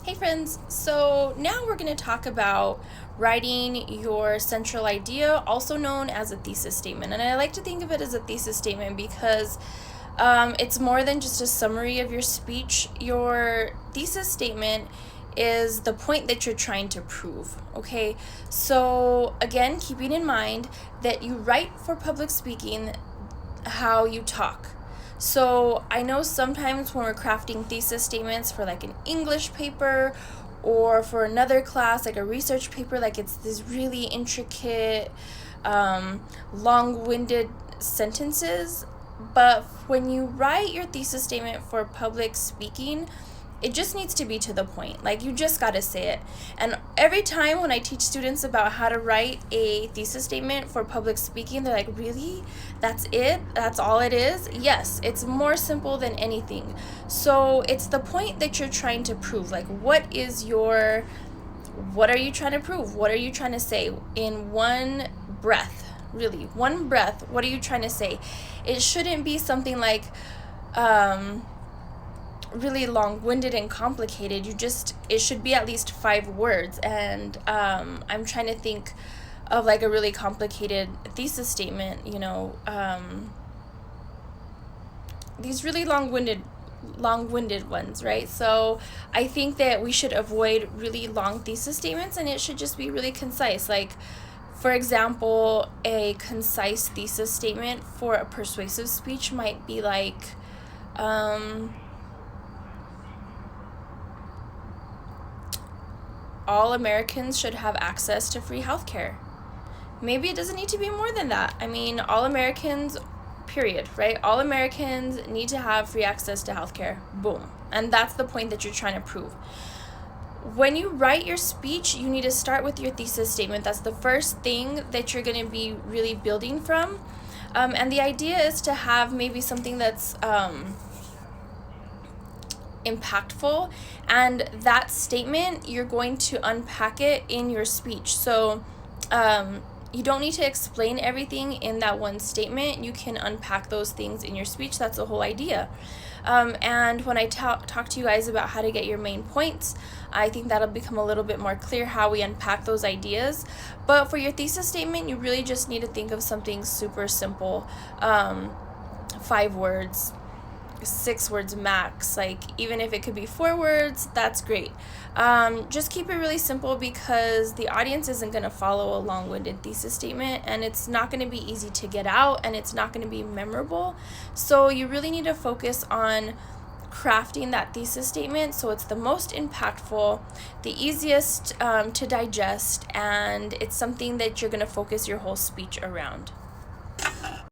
Hey friends, so now we're going to talk about writing your central idea, also known as a thesis statement. And I like to think of it as a thesis statement because it's more than just a summary of your speech. Your thesis statement is the point that you're trying to prove, okay? So again, keeping in mind that you write for public speaking how you talk. So I know sometimes when we're crafting thesis statements for like an English paper or for another class, like a research paper, like it's this really intricate, long-winded sentences. But when you write your thesis statement for public speaking, it just needs to be to the point. Like, you just got to say it. And every time when I teach students about how to write a thesis statement for public speaking, they're like, really? That's it? That's all it is? Yes, it's more simple than anything. So it's the point that you're trying to prove. Like, what are you trying to prove? What are you trying to say in one breath? Really, one breath. What are you trying to say? It shouldn't be something like, really long-winded and complicated. It should be at least 5 words. And I'm trying to think of like a really complicated thesis statement, these really long-winded ones, right? So I think that we should avoid really long thesis statements, and it should just be really concise. Like, for example, a concise thesis statement for a persuasive speech might be like, all Americans should have access to free healthcare. Maybe it doesn't need to be more than that. I mean, all Americans, period, right? All Americans need to have free access to healthcare. Boom. And that's the point that you're trying to prove. When you write your speech, you need to start with your thesis statement. That's the first thing that you're going to be really building from. And the idea is to have maybe something that's impactful, and that statement you're going to unpack it in your speech. So you don't need to explain everything in that one statement. You can unpack those things in your speech. That's the whole idea. And when I talk to you guys about how to get your main points, I think that'll become a little bit more clear how we unpack those ideas. But for your thesis statement, you really just need to think of something super simple. 5 words, 6 words max. Like, even if it could be 4 words, that's great. Just keep it really simple, because the audience isn't going to follow a long-winded thesis statement, and it's not going to be easy to get out, and it's not going to be memorable. So you really need to focus on crafting that thesis statement so it's the most impactful, the easiest to digest, and it's something that you're going to focus your whole speech around.